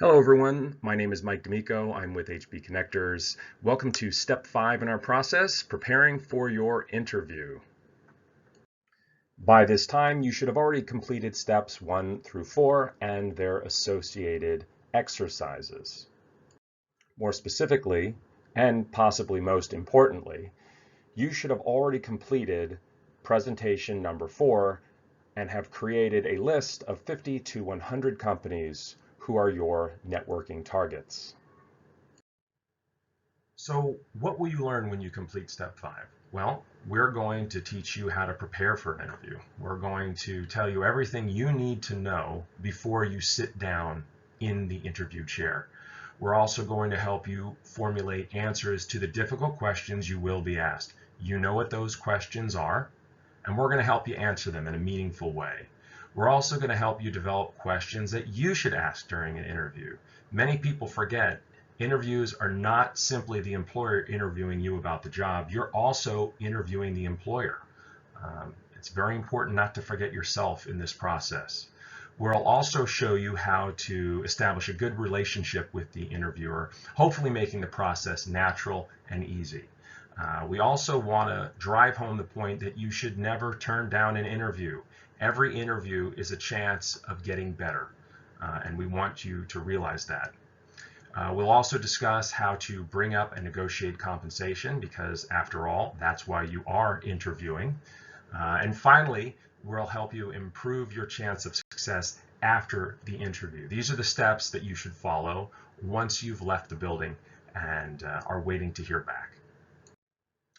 Hello everyone, my name is Mike D'Amico. I'm with HB Connectors. Welcome to step 5 in our process, preparing for your interview. By this time, you should have already completed steps 1 through 4 and their associated exercises. More specifically, and possibly most importantly, you should have already completed presentation number 4 and have created a list of 50 to 100 companies who are your networking targets. So what will you learn when you complete step 5? Well, we're going to teach you how to prepare for an interview. We're going to tell you everything you need to know before you sit down in the interview chair. We're also going to help you formulate answers to the difficult questions you will be asked. You know what those questions are, and we're going to help you answer them in a meaningful way. We're also going to help you develop questions that you should ask during an interview. Many people forget interviews are not simply the employer interviewing you about the job. You're also interviewing the employer. It's very important not to forget yourself in this process. We'll also show you how to establish a good relationship with the interviewer, hopefully making the process natural and easy. We also want to drive home the point that you should never turn down an interview. Every interview is a chance of getting better, and we want you to realize that. We'll also discuss how to bring up and negotiate compensation, because after all, that's why you are interviewing. And finally, we'll help you improve your chance of success after the interview. These are the steps that you should follow once you've left the building and are waiting to hear back.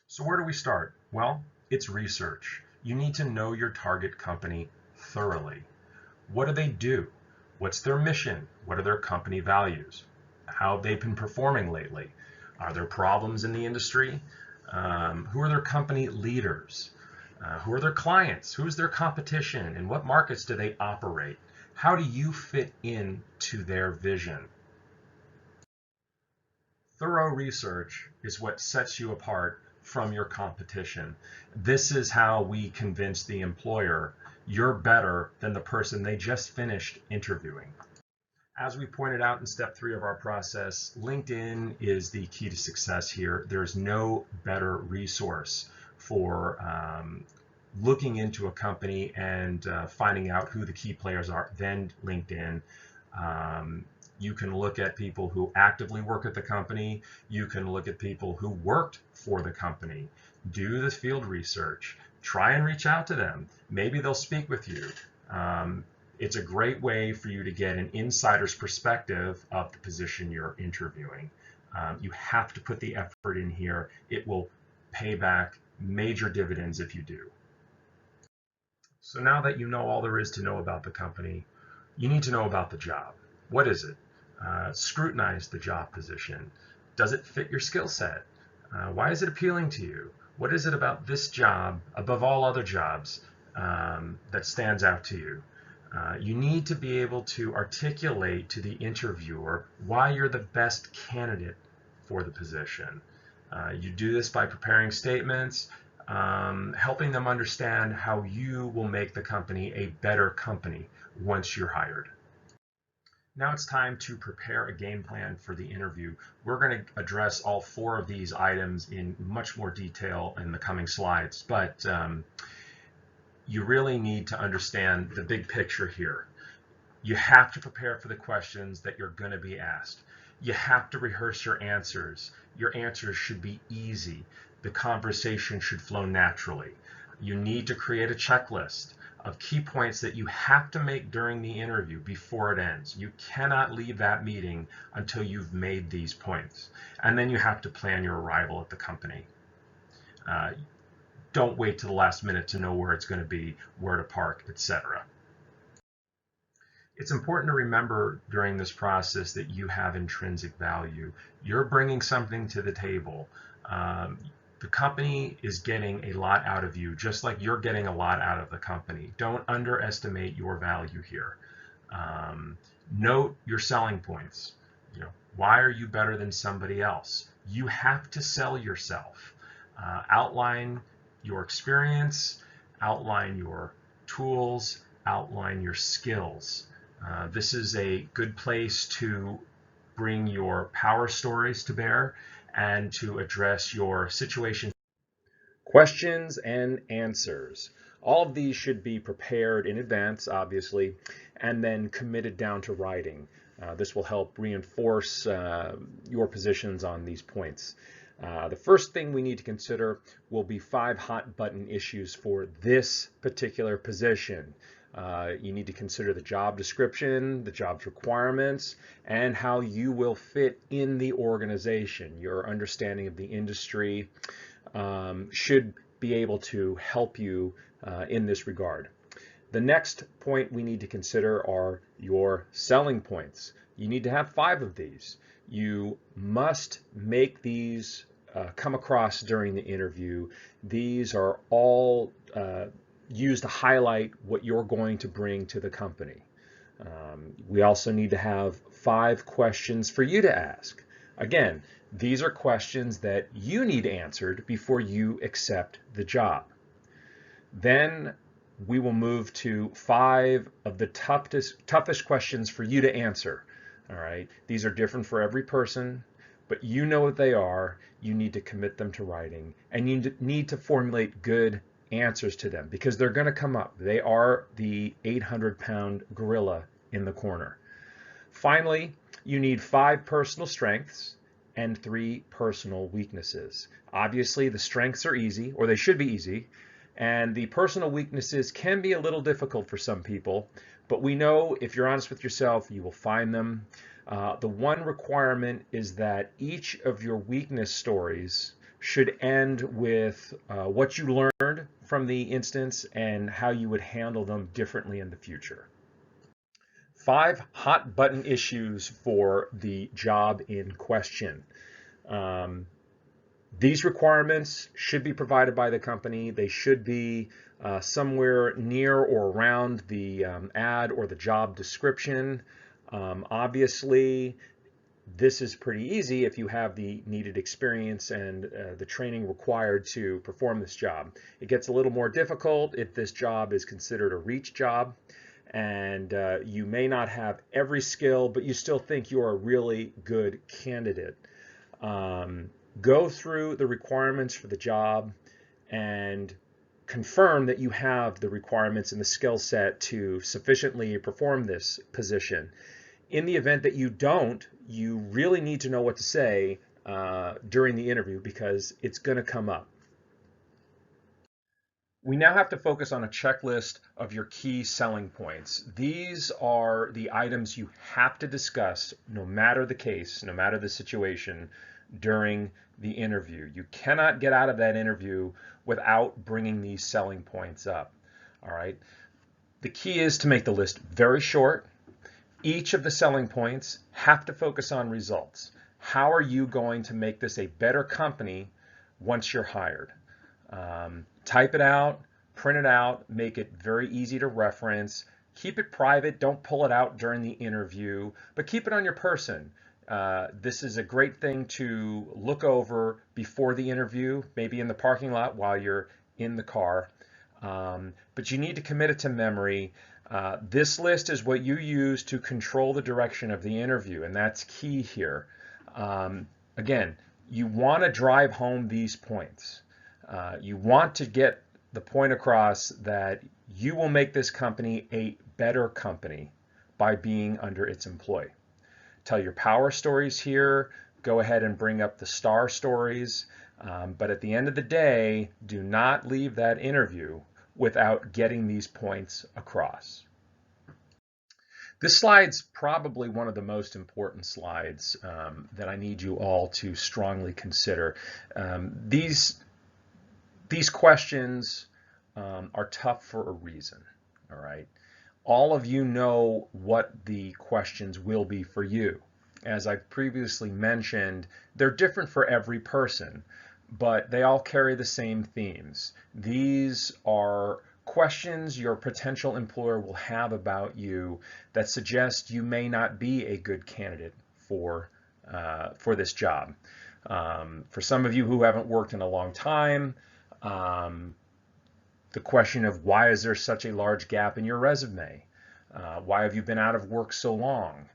So where do we start? Well, it's research. You need to know your target company thoroughly. What do they do? What's their mission? What are their company values? How have they been performing lately? Are there problems in the industry? Who are their company leaders? Who are their clients? Who's their competition? In what markets do they operate? How do you fit into their vision? Thorough research is what sets you apart from your competition. This is how we convince the employer you're better than the person they just finished interviewing. As we pointed out in step 3 of our process, LinkedIn is the key to success here. There's no better resource for looking into a company and finding out who the key players are than LinkedIn. You can look at people who actively work at the company. You can look at people who worked for the company. Do the field research. Try and reach out to them. Maybe they'll speak with you. It's a great way for you to get an insider's perspective of the position you're interviewing. You have to put the effort in here. It will pay back major dividends if you do. So now that you know all there is to know about the company, you need to know about the job. What is it? Scrutinize the job position. Does it fit your skill set? Why is it appealing to you? What is it about this job, above all other jobs, that stands out to you? You need to be able to articulate to the interviewer why you're the best candidate for the position. You do this by preparing statements, helping them understand how you will make the company a better company once you're hired. Now it's time to prepare a game plan for the interview. We're going to address all 4 of these items in much more detail in the coming slides, but you really need to understand the big picture here. You have to prepare for the questions that you're going to be asked. You have to rehearse your answers. Your answers should be easy. The conversation should flow naturally. You need to create a checklist of key points that you have to make during the interview before it ends. You cannot leave that meeting until you've made these points. And then you have to plan your arrival at the company. Don't wait to the last minute to know where it's going to be, where to park, etc. It's important to remember during this process that you have intrinsic value. You're bringing something to the table. The company is getting a lot out of you, just like you're getting a lot out of the company. Don't underestimate your value here. Note your selling points. Why are you better than somebody else? You have to sell yourself. Outline your experience, outline your tools, outline your skills. This is a good place to bring your power stories to bear and to address your situation. Questions and answers. All of these should be prepared in advance, obviously, and then committed down to writing. This will help reinforce your positions on these points. The first thing we need to consider will be 5 hot button issues for this particular position. You need to consider the job description, the job's requirements, and how you will fit in the organization. Your understanding of the industry should be able to help you in this regard. The next point we need to consider are your selling points. You need to have 5 of these. You must make these come across during the interview. These are all used to highlight what you're going to bring to the company. We also need to have 5 questions for you to ask. Again, these are questions that you need answered before you accept the job. Then we will move to 5 of the toughest questions for you to answer. All right, these are different for every person, but you know what they are. You need to commit them to writing, and you need to formulate good answers to them because they're going to come up. They are the 800-pound gorilla in the corner. Finally, you need 5 personal strengths and 3 personal weaknesses. Obviously, the strengths are easy, or they should be easy, and the personal weaknesses can be a little difficult for some people, but we know if you're honest with yourself, you will find them. The one requirement is that each of your weakness stories should end with what you learned from the instance and how you would handle them differently in the future. 5 hot button issues for the job in question. These requirements should be provided by the company. They should be somewhere near or around the ad or the job description. Obviously, this is pretty easy if you have the needed experience and the training required to perform this job. It gets a little more difficult if this job is considered a reach job and you may not have every skill, but you still think you're a really good candidate. Go through the requirements for the job and confirm that you have the requirements and the skill set to sufficiently perform this position. In the event that you don't, you really need to know what to say during the interview because it's going to come up. We now have to focus on a checklist of your key selling points. These are the items you have to discuss no matter the case, no matter the situation during the interview. You cannot get out of that interview without bringing these selling points up. All right. The key is to make the list very short. Each of the selling points have to focus on results. How are you going to make this a better company once you're hired? Type it out, print it out, make it very easy to reference. Keep it private. Don't pull it out during the interview, but keep it on your person. This is a great thing to look over before the interview, maybe in the parking lot while you're in the car. But you need to commit it to memory. This list is what you use to control the direction of the interview, and that's key here. Again, you want to drive home these points. You want to get the point across that you will make this company a better company by being under its employ. Tell your power stories here. Go ahead and bring up the star stories. But at the end of the day, do not leave that interview without getting these points across. This slide's probably one of the most important slides that I need you all to strongly consider. These questions are tough for a reason, all right? All of you know what the questions will be for you. As I previously mentioned, they're different for every person, but they all carry the same themes. These are questions your potential employer will have about you that suggest you may not be a good candidate for this job. For some of you who haven't worked in a long time, the question of why is there such a large gap in your resume? Why have you been out of work so long?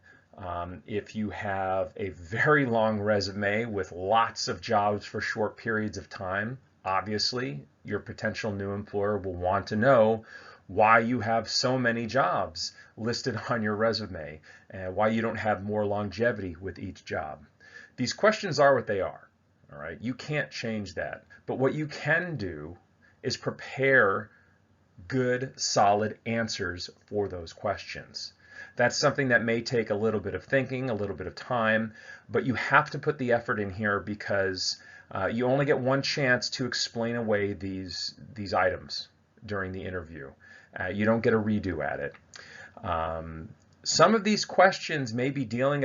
If you have a very long resume with lots of jobs for short periods of time, obviously your potential new employer will want to know why you have so many jobs listed on your resume and why you don't have more longevity with each job. These questions are what they are, all right? You can't change that. But what you can do is prepare good, solid answers for those questions. That's something that may take a little bit of thinking, a little bit of time, but you have to put the effort in here because you only get one chance to explain away these items during the interview. You don't get a redo at it. Some of these questions may be dealing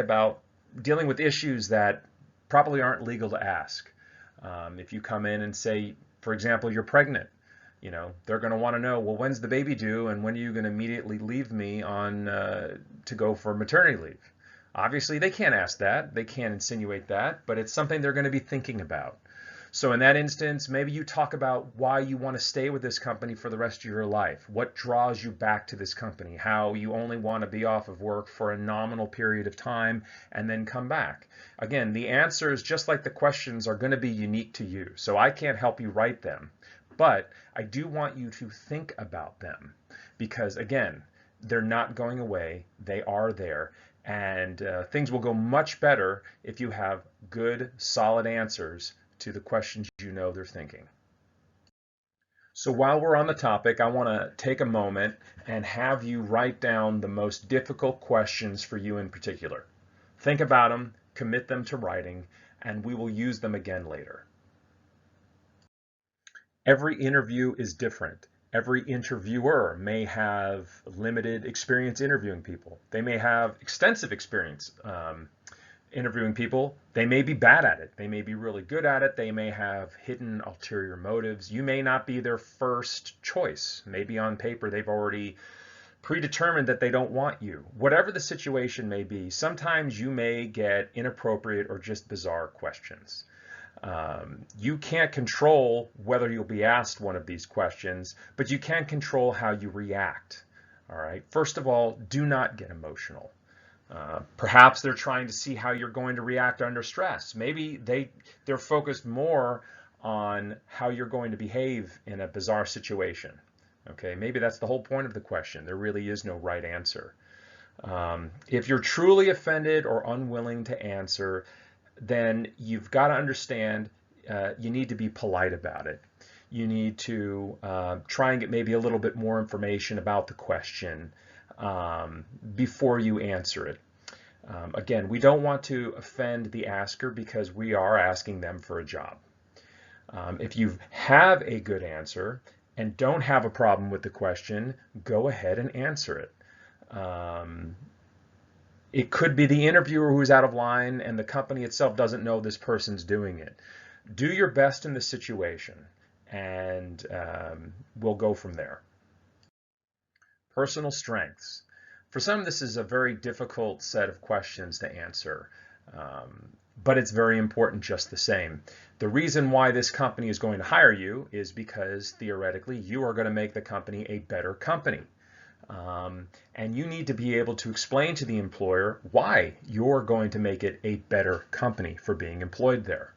with issues that probably aren't legal to ask. If you come in and say, for example, you're pregnant, they're going to want to know, well, when's the baby due and when are you going to immediately leave me on to go for maternity leave? Obviously, they can't ask that. They can't insinuate that, but it's something they're going to be thinking about. So in that instance, maybe you talk about why you want to stay with this company for the rest of your life. What draws you back to this company? How you only want to be off of work for a nominal period of time and then come back. Again, the answers, just like the questions, are going to be unique to you. So I can't help you write them. But I do want you to think about them because, again, they're not going away. They are there. And things will go much better if you have good, solid answers to the questions they're thinking. So while we're on the topic, I want to take a moment and have you write down the most difficult questions for you in particular. Think about them, commit them to writing, and we will use them again later. Every interview is different. Every interviewer may have limited experience interviewing people. They may have extensive experience interviewing people. They may be bad at it. They may be really good at it. They may have hidden ulterior motives. You may not be their first choice. Maybe on paper they've already predetermined that they don't want you. Whatever the situation may be, sometimes you may get inappropriate or just bizarre questions. You can't control whether you'll be asked one of these questions, but you can control how you react. All right. First of all, do not get emotional. Perhaps they're trying to see how you're going to react under stress. Maybe they're focused more on how you're going to behave in a bizarre situation. Okay, maybe that's the whole point of the question. There really is no right answer. If you're truly offended or unwilling to answer, then you've got to understand you need to be polite about it. You need to try and get maybe a little bit more information about the question before you answer it. Again, we don't want to offend the asker because we are asking them for a job. If you have a good answer and don't have a problem with the question, go ahead and answer it. It could be the interviewer who's out of line and the company itself doesn't know this person's doing it. Do your best in the situation and we'll go from there. Personal strengths. For some, this is a very difficult set of questions to answer, but it's very important just the same. The reason why this company is going to hire you is because theoretically you are going to make the company a better company. And you need to be able to explain to the employer why you're going to make it a better company for being employed there.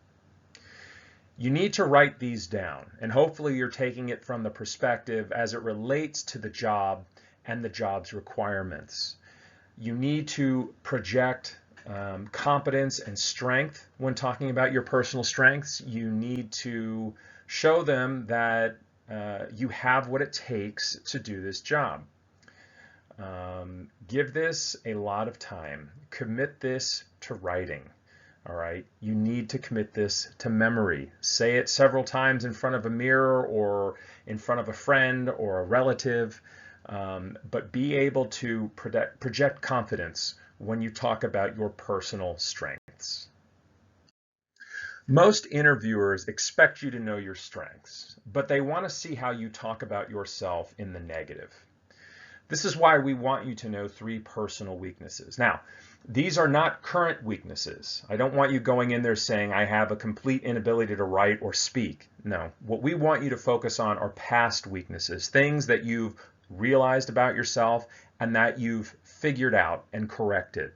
You need to write these down, and hopefully you're taking it from the perspective as it relates to the job and the job's requirements. You need to project competence and strength when talking about your personal strengths. You need to show them that you have what it takes to do this job. Give this a lot of time. Commit this to writing. All right. You need to commit this to memory. Say it several times in front of a mirror or in front of a friend or a relative. But be able to project confidence when you talk about your personal strengths. Most interviewers expect you to know your strengths, but they want to see how you talk about yourself in the negative. This is why we want you to know 3 personal weaknesses. Now, these are not current weaknesses. I don't want you going in there saying, I have a complete inability to write or speak. No, what we want you to focus on are past weaknesses, things that you've realized about yourself and that you've figured out and corrected.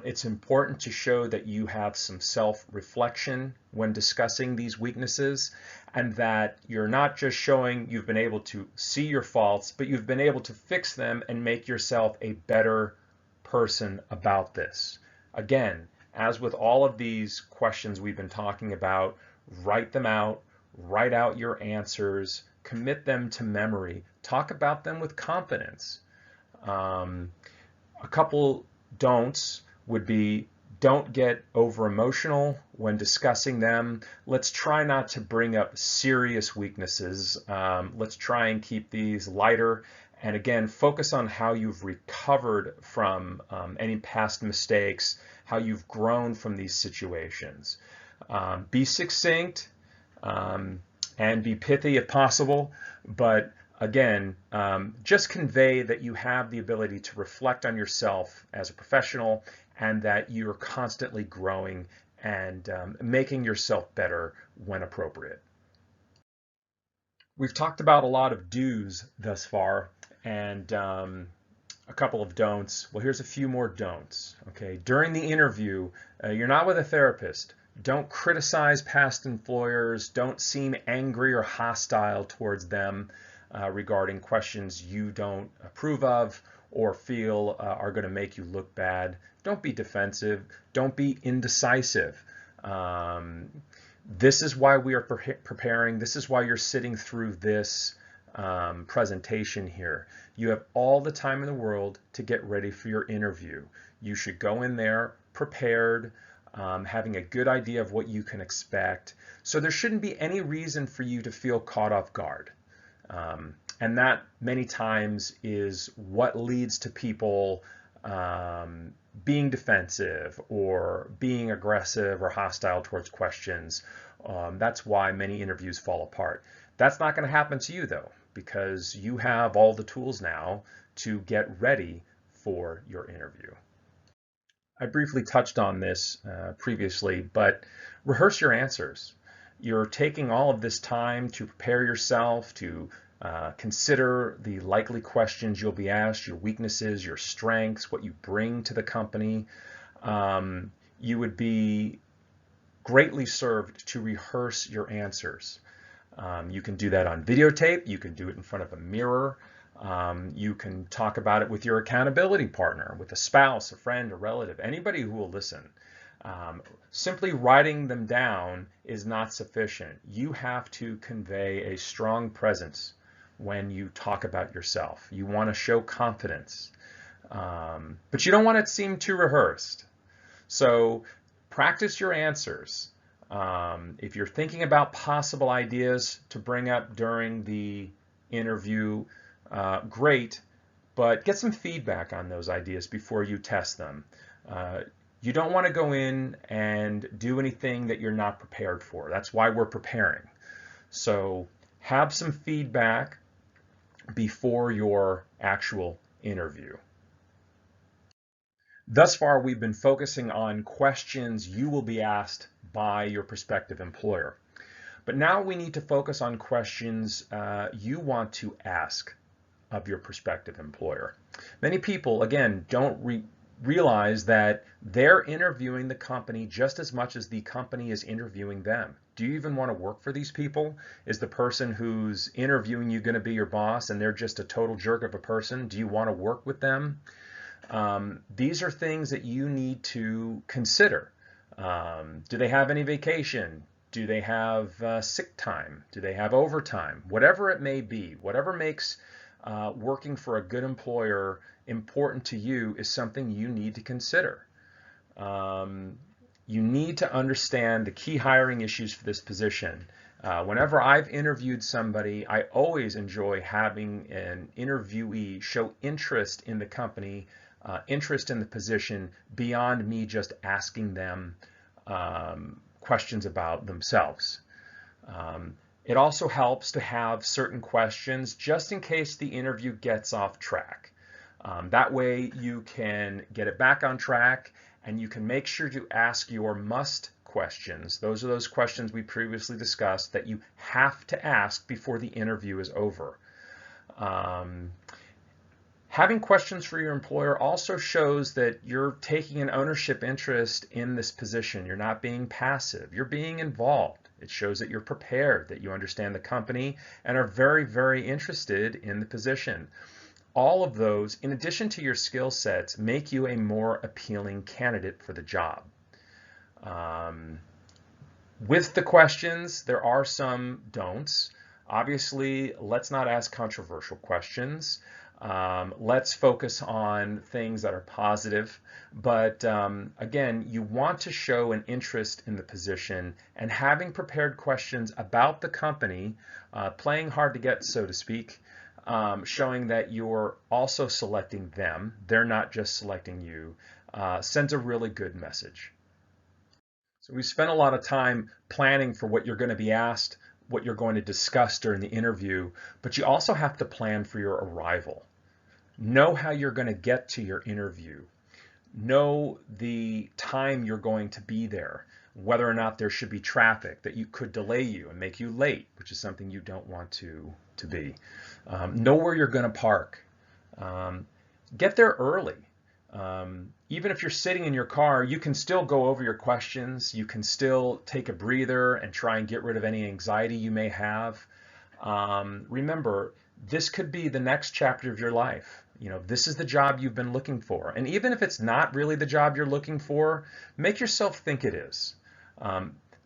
It's important to show that you have some self-reflection when discussing these weaknesses, and that you're not just showing you've been able to see your faults, but you've been able to fix them and make yourself a better person about this. Again, as with all of these questions we've been talking about, write them out, write out your answers, commit them to memory, talk about them with confidence. A couple don'ts would be, don't get over emotional when discussing them. Let's try not to bring up serious weaknesses. Let's try and keep these lighter. And again, focus on how you've recovered from any past mistakes, how you've grown from these situations. Be succinct and be pithy if possible, but again, just convey that you have the ability to reflect on yourself as a professional and that you're constantly growing and making yourself better when appropriate. We've talked about a lot of do's thus far and a couple of don'ts. Well, here's a few more don'ts. Okay, during the interview, you're not with a therapist. Don't criticize past employers. Don't seem angry or hostile towards them regarding questions you don't approve of or feel are going to make you look bad. Don't be defensive. Don't be indecisive. This is why we are preparing. This is why you're sitting through this presentation here. You have all the time in the world to get ready for your interview. You should go in there prepared, having a good idea of what you can expect. So there shouldn't be any reason for you to feel caught off guard. And that many times is what leads to people being defensive or being aggressive or hostile towards questions. That's why many interviews fall apart. That's not going to happen to you though, because you have all the tools now to get ready for your interview. I briefly touched on this previously, but rehearse your answers. You're taking all of this time to prepare yourself, to consider the likely questions you'll be asked, your weaknesses, your strengths, what you bring to the company. You would be greatly served to rehearse your answers. You can do that on videotape. You can do it in front of a mirror. You can talk about it with your accountability partner, with a spouse, a friend, a relative, anybody who will listen. Simply writing them down is not sufficient. You have to convey a strong presence when you talk about yourself. You want to show confidence, but you don't want it to seem too rehearsed. So practice your answers. If you're thinking about possible ideas to bring up during the interview, great, but get some feedback on those ideas before you test them. You don't want to go in and do anything that you're not prepared for. That's why we're preparing. So have some feedback before your actual interview. Thus far, we've been focusing on questions you will be asked by your prospective employer. But now we need to focus on questions you want to ask of your prospective employer. Many people, again, don't realize that they're interviewing the company just as much as the company is interviewing them. Do you even want to work for these people? Is the person who's interviewing you going to be your boss and they're just a total jerk of a person? Do you want to work with them? These are things that you need to consider. Do they have any vacation? Do they have sick time? Do they have overtime? Whatever it may be, whatever makes working for a good employer important to you is something you need to consider. You need to understand the key hiring issues for this position. Whenever I've interviewed somebody, I always enjoy having an interviewee show interest in the company, interest in the position beyond me just asking them questions about themselves. It also helps to have certain questions just in case the interview gets off track. That way you can get it back on track and you can make sure to ask your must questions. Those are those questions we previously discussed that you have to ask before the interview is over. Having questions for your employer also shows that you're taking an ownership interest in this position. You're not being passive, you're being involved. It shows that you're prepared, that you understand the company and are very, very interested in the position. All of those, in addition to your skill sets, make you a more appealing candidate for the job. With the questions, there are some don'ts. Obviously, let's not ask controversial questions. Let's focus on things that are positive. But again, you want to show an interest in the position, and having prepared questions about the company, playing hard to get, so to speak, showing that you're also selecting them, they're not just selecting you, sends a really good message. So we spent a lot of time planning for what you're going to be asked, what you're going to discuss during the interview, but you also have to plan for your arrival. Know how you're going to get to your interview. Know the time you're going to be there, whether or not there should be traffic that you could delay you and make you late, which is something you don't want to be. Know where you're going to park. Get there early. Even if you're sitting in your car, you can still go over your questions. You can still take a breather and try and get rid of any anxiety you may have. Remember, this could be the next chapter of your life. You know, this is the job you've been looking for. And even if it's not really the job you're looking for, make yourself think it is.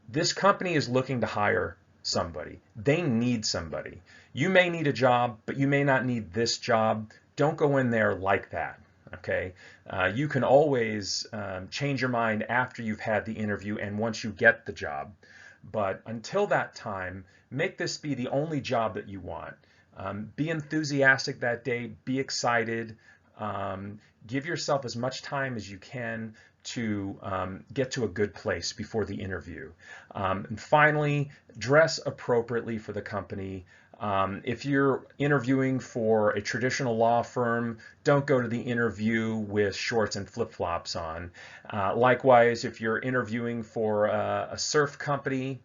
This company is looking to hire somebody. They need somebody. You may need a job, but you may not need this job. Don't go in there like that. Okay, you can always change your mind after you've had the interview and once you get the job. But until that time, make this be the only job that you want. Be enthusiastic that day. Be excited. Give yourself as much time as you can to get to a good place before the interview. And finally, dress appropriately for the company. If you're interviewing for a traditional law firm, don't go to the interview with shorts and flip-flops on. Likewise, if you're interviewing for a surf company,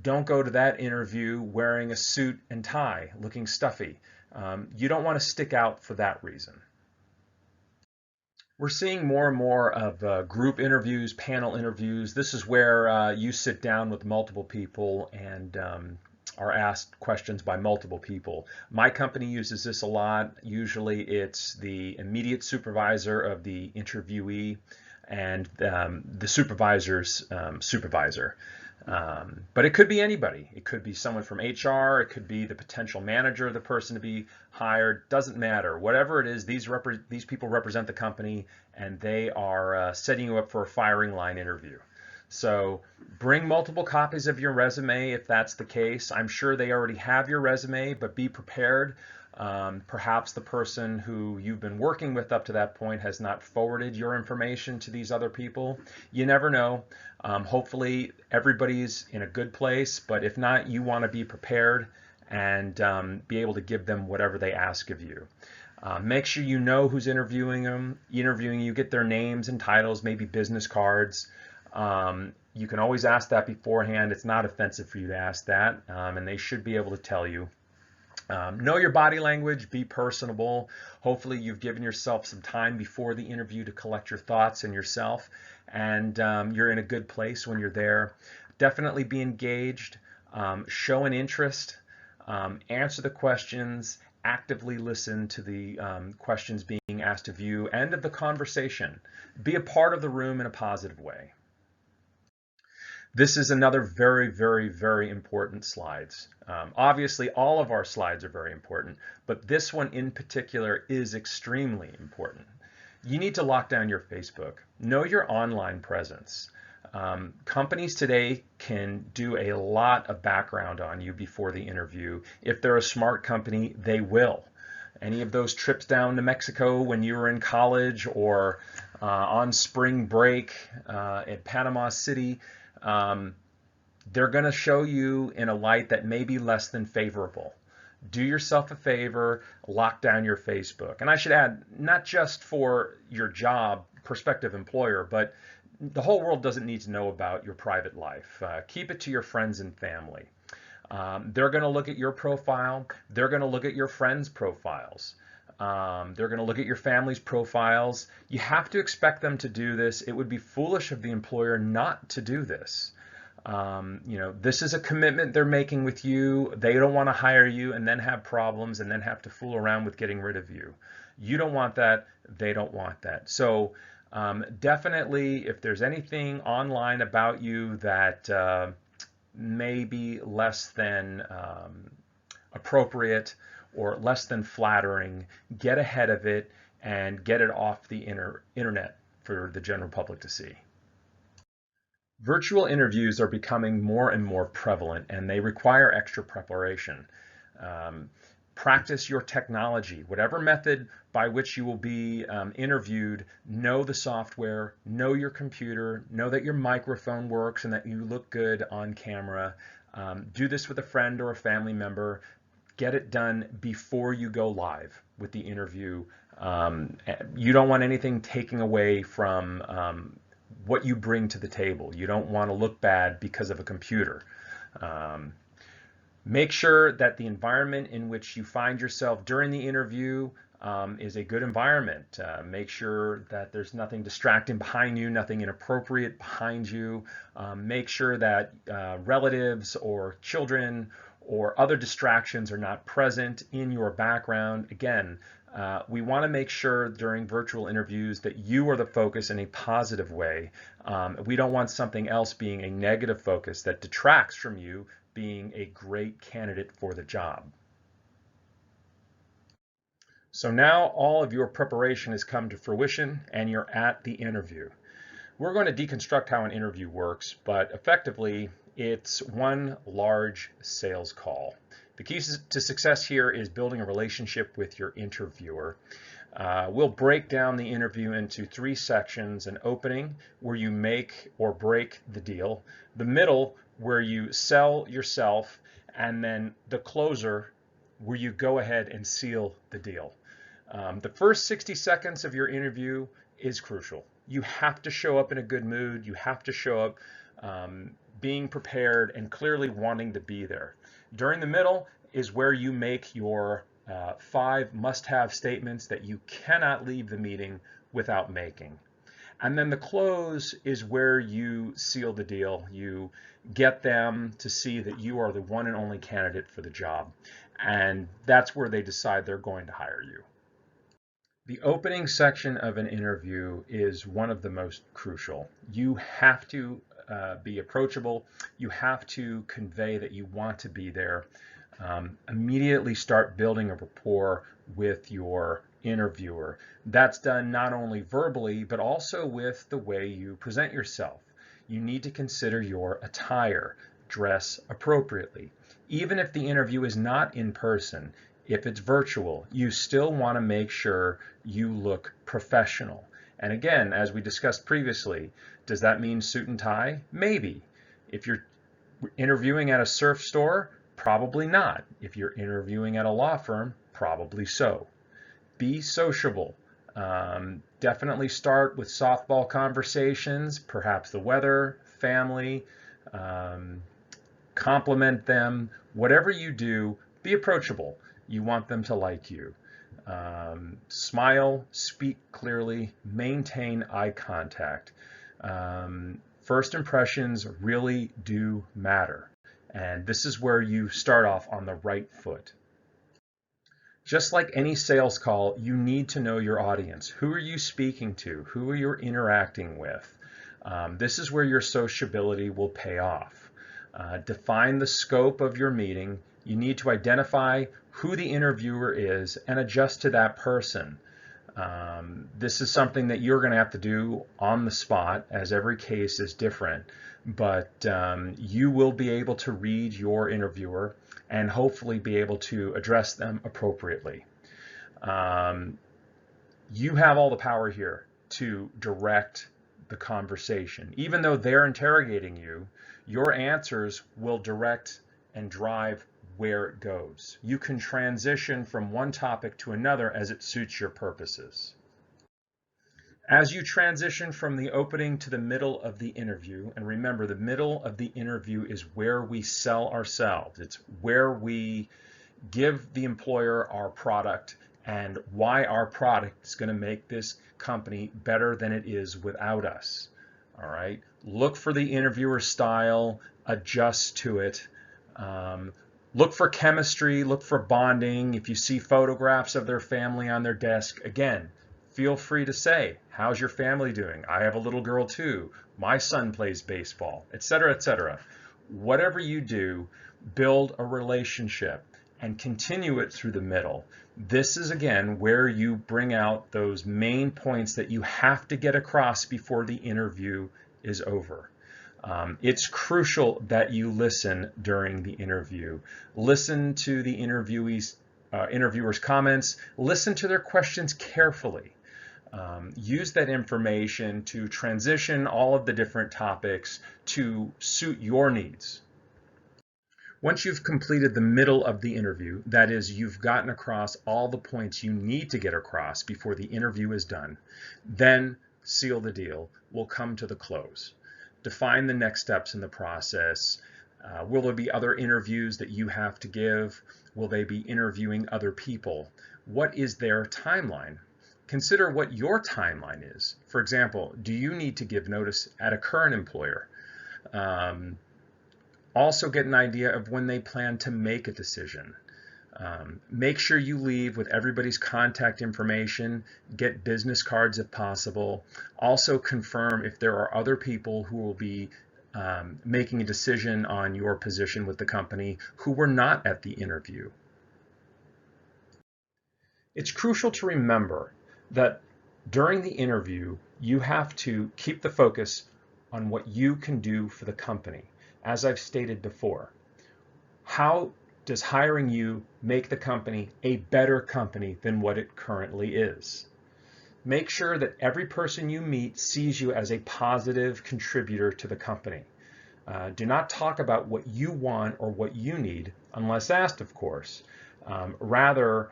don't go to that interview wearing a suit and tie, looking stuffy. You don't want to stick out for that reason. We're seeing more and more of group interviews, panel interviews. This is where you sit down with multiple people and are asked questions by multiple people. My company uses this a lot. Usually it's the immediate supervisor of the interviewee and the supervisor's supervisor. But it could be anybody. It could be someone from HR. It could be the potential manager of the person to be hired. Doesn't matter. Whatever it is, these people represent the company, and they are setting you up for a firing line interview. So bring multiple copies of your resume if that's the case. I'm sure they already have your resume, but be prepared. Perhaps the person who you've been working with up to that point has not forwarded your information to these other people. You never know. Hopefully everybody's in a good place, but if not, you want to be prepared and be able to give them whatever they ask of you. Make sure you know who's interviewing you, get their names and titles, maybe business cards. You can always ask that beforehand. It's not offensive for you to ask that, and they should be able to tell you. Know your body language, be personable. Hopefully you've given yourself some time before the interview to collect your thoughts and yourself, and you're in a good place when you're there. Definitely be engaged, show an interest, answer the questions, actively listen to the questions being asked of you and of the conversation. Be a part of the room in a positive way. This is another very, very, very important slides. Obviously, all of our slides are very important, but this one in particular is extremely important. You need to lock down your Facebook. Know your online presence. Companies today can do a lot of background on you before the interview. If they're a smart company, they will. Any of those trips down to Mexico when you were in college or on spring break at Panama City, they're going to show you in a light that may be less than favorable. Do yourself a favor, lock down your Facebook. And I should add, not just for your job, prospective employer, but the whole world doesn't need to know about your private life. Keep it to your friends and family. They're going to look at your profile. They're going to look at your friends' profiles. They're going to look at your family's profiles. You have to expect them to do this. It would be foolish of the employer not to do this. This is a commitment they're making with you. They don't want to hire you and then have problems and then have to fool around with getting rid of you. You don't want that. They don't want that. So definitely, if there's anything online about you that may be less than appropriate or less than flattering, get ahead of it and get it off the internet for the general public to see. Virtual interviews are becoming more and more prevalent, and they require extra preparation. Practice your technology. Whatever method by which you will be interviewed, know the software, know your computer, know that your microphone works and that you look good on camera. Do this with a friend or a family member. Get it done before you go live with the interview. You don't want anything taking away from what you bring to the table. You don't want to look bad because of a computer. Make sure that the environment in which you find yourself during the interview is a good environment. Make sure that there's nothing distracting behind you, nothing inappropriate behind you. Make sure that relatives or children or other distractions are not present in your background. Again, we want to make sure during virtual interviews that you are the focus in a positive way. We don't want something else being a negative focus that detracts from you being a great candidate for the job. So now all of your preparation has come to fruition and you're at the interview. We're going to deconstruct how an interview works, but effectively it's one large sales call. The key to success here is building a relationship with your interviewer. We'll break down the interview into 3 sections: an opening, where you make or break the deal; the middle, where you sell yourself; and then the closer, where you go ahead and seal the deal. The first 60 seconds of your interview is crucial. You have to show up in a good mood. You have to show up being prepared and clearly wanting to be there. During the middle is where you make your 5 must-have statements that you cannot leave the meeting without making. And then the close is where you seal the deal. You get them to see that you are the one and only candidate for the job. And that's where they decide they're going to hire you. The opening section of an interview is one of the most crucial. You have to be approachable. You have to convey that you want to be there. Immediately start building a rapport with your interviewer. That's done not only verbally, but also with the way you present yourself. You need to consider your attire. Dress appropriately. Even if the interview is not in person, if it's virtual, you still want to make sure you look professional. And again, as we discussed previously, does that mean suit and tie? Maybe. If you're interviewing at a surf store, probably not. If you're interviewing at a law firm, probably so. Be sociable. Definitely start with softball conversations, perhaps the weather, family, compliment them. Whatever you do, be approachable. You want them to like you. Smile, speak clearly, maintain eye contact. First impressions really do matter. And this is where you start off on the right foot. Just like any sales call, you need to know your audience. Who are you speaking to? Who are you interacting with? This is where your sociability will pay off. Define the scope of your meeting. You need to identify who the interviewer is and adjust to that person. This is something that you're going to have to do on the spot, as every case is different. But you will be able to read your interviewer and hopefully be able to address them appropriately. You have all the power here to direct the conversation. Even though they're interrogating you, your answers will direct and drive where it goes. You can transition from one topic to another as it suits your purposes. As you transition from the opening to the middle of the interview, and remember, the middle of the interview is where we sell ourselves. It's where we give the employer our product and why our product is going to make this company better than it is without us. All right. Look for the interviewer style, adjust to it. Look for chemistry, look for bonding. If you see photographs of their family on their desk, again, feel free to say, how's your family doing? I have a little girl too. My son plays baseball, etc., etc. Whatever you do, build a relationship and continue it through the middle. This is, again, where you bring out those main points that you have to get across before the interview is over. It's crucial that you listen during the interview. Listen to the interviewer's comments. Listen to their questions carefully. Use that information to transition all of the different topics to suit your needs. Once you've completed the middle of the interview, that is, you've gotten across all the points you need to get across before the interview is done, then seal the deal. We'll come to the close. Define the next steps in the process. Will there be other interviews that you have to give? Will they be interviewing other people? What is their timeline? Consider what your timeline is. For example, do you need to give notice at a current employer? Also get an idea of when they plan to make a decision. Make sure you leave with everybody's contact information. Get business cards if possible. Also confirm if there are other people who will be making a decision on your position with the company who were not at the interview. It's crucial to remember that during the interview, you have to keep the focus on what you can do for the company. As I've stated before, how does hiring you make the company a better company than what it currently is? Make sure that every person you meet sees you as a positive contributor to the company. Do not talk about what you want or what you need, unless asked, of course. Rather,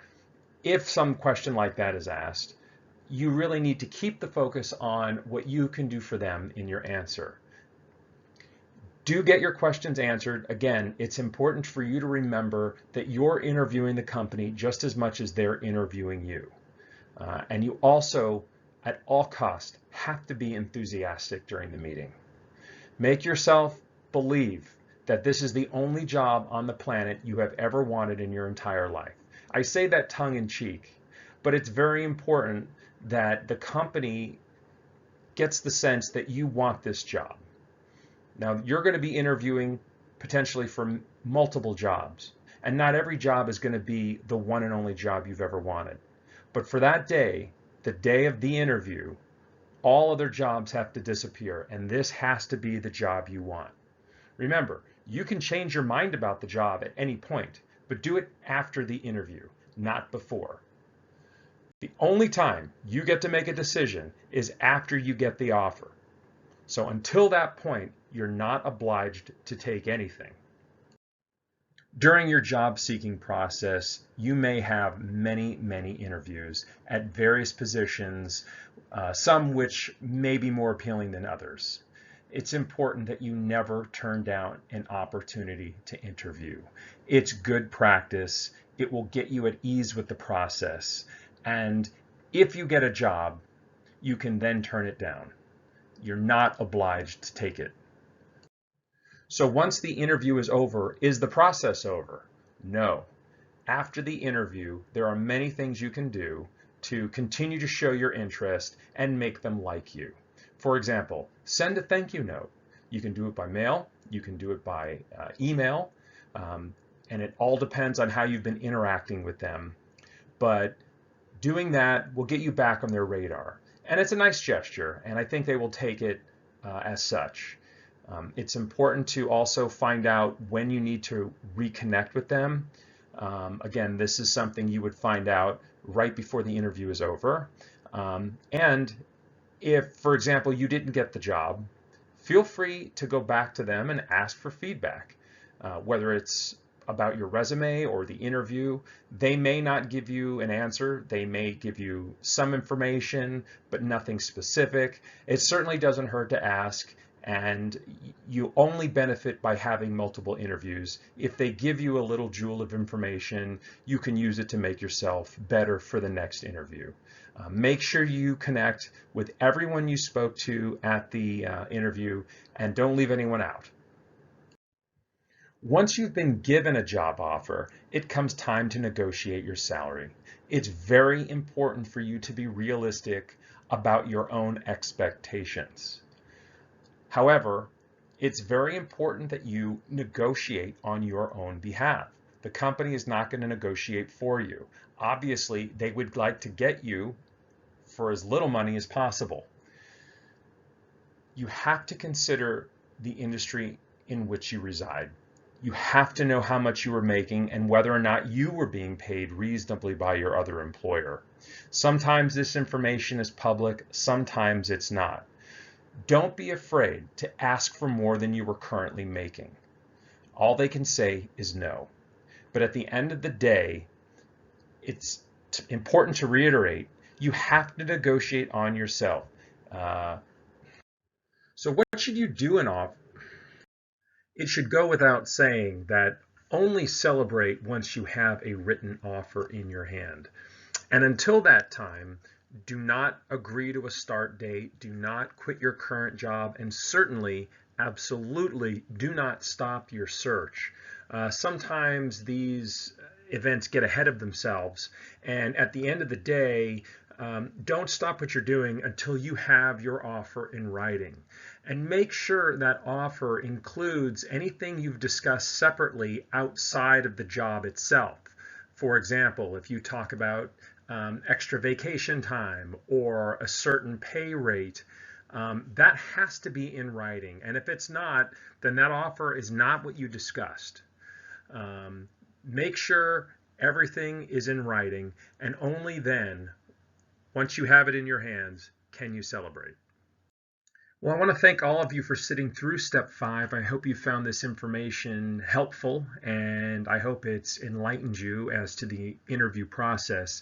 if some question like that is asked, you really need to keep the focus on what you can do for them in your answer. Do get your questions answered. Again, it's important for you to remember that you're interviewing the company just as much as they're interviewing you. And you also, at all costs, have to be enthusiastic during the meeting. Make yourself believe that this is the only job on the planet you have ever wanted in your entire life. I say that tongue in cheek, but it's very important that the company gets the sense that you want this job. Now, you're going to be interviewing potentially for multiple jobs, and not every job is going to be the one and only job you've ever wanted. But for that day, the day of the interview, all other jobs have to disappear, and this has to be the job you want. Remember, you can change your mind about the job at any point, but do it after the interview, not before. The only time you get to make a decision is after you get the offer. So until that point, you're not obliged to take anything. During your job seeking process, you may have many interviews at various positions, some which may be more appealing than others. It's important that you never turn down an opportunity to interview. It's good practice. It will get you at ease with the process. And if you get a job, you can then turn it down. You're not obliged to take it. So once the interview is over, is the process over? No. After the interview, there are many things you can do to continue to show your interest and make them like you. For example, send a thank you note. You can do it by mail, you can do it by email, and it all depends on how you've been interacting with them. But doing that will get you back on their radar. And it's a nice gesture, and I think they will take it as such. It's important to also find out when you need to reconnect with them. Again, this is something you would find out right before the interview is over. And if, for example, you didn't get the job, feel free to go back to them and ask for feedback, whether it's about your resume or the interview. They may not give you an answer. They may give you some information, but nothing specific. It certainly doesn't hurt to ask. And you only benefit by having multiple interviews. If they give you a little jewel of information, you can use it to make yourself better for the next interview. Make sure you connect with everyone you spoke to at the interview, and don't leave anyone out. Once you've been given a job offer, it comes time to negotiate your salary. It's very important for you to be realistic about your own expectations. However, it's very important that you negotiate on your own behalf. The company is not going to negotiate for you. Obviously, they would like to get you for as little money as possible. You have to consider the industry in which you reside. You have to know how much you were making and whether or not you were being paid reasonably by your other employer. Sometimes this information is public, sometimes it's not. Don't be afraid to ask for more than you were currently making. All they can say is no. But at the end of the day, it's important to reiterate, you have to negotiate on yourself. So what should you do in offer? It should go without saying that only celebrate once you have a written offer in your hand. And until that time, do not agree to a start date, do not quit your current job, and certainly, absolutely, do not stop your search. Sometimes these events get ahead of themselves, and at the end of the day, don't stop what you're doing until you have your offer in writing. And make sure that offer includes anything you've discussed separately outside of the job itself. For example, if you talk about extra vacation time or a certain pay rate, that has to be in writing. And if it's not, then that offer is not what you discussed. Make sure everything is in writing, and only then, once you have it in your hands, can you celebrate. Well, I want to thank all of you for sitting through step 5. I hope you found this information helpful, and I hope it's enlightened you as to the interview process.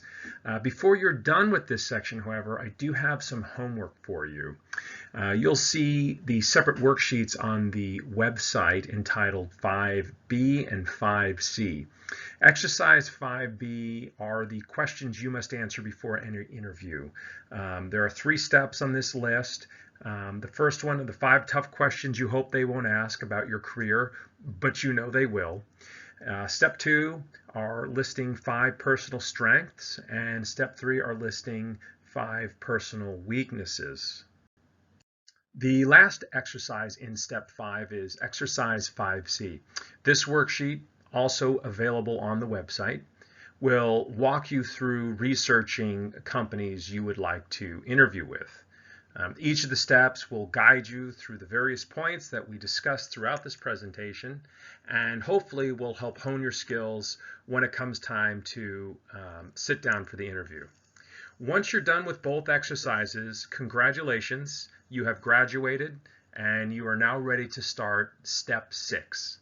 Before you're done with this section, however, I do have some homework for you. You'll see the separate worksheets on the website entitled 5B and 5C. Exercise 5B are the questions you must answer before any interview. There are 3 steps on this list. The first one are the 5 tough questions you hope they won't ask about your career, but you know they will. Step 2 are listing 5 personal strengths, and step 3 are listing 5 personal weaknesses. The last exercise in step 5 is exercise 5C. This worksheet, also available on the website, will walk you through researching companies you would like to interview with. Each of the steps will guide you through the various points that we discussed throughout this presentation, and hopefully will help hone your skills when it comes time to sit down for the interview. Once you're done with both exercises, congratulations, you have graduated, and you are now ready to start step 6.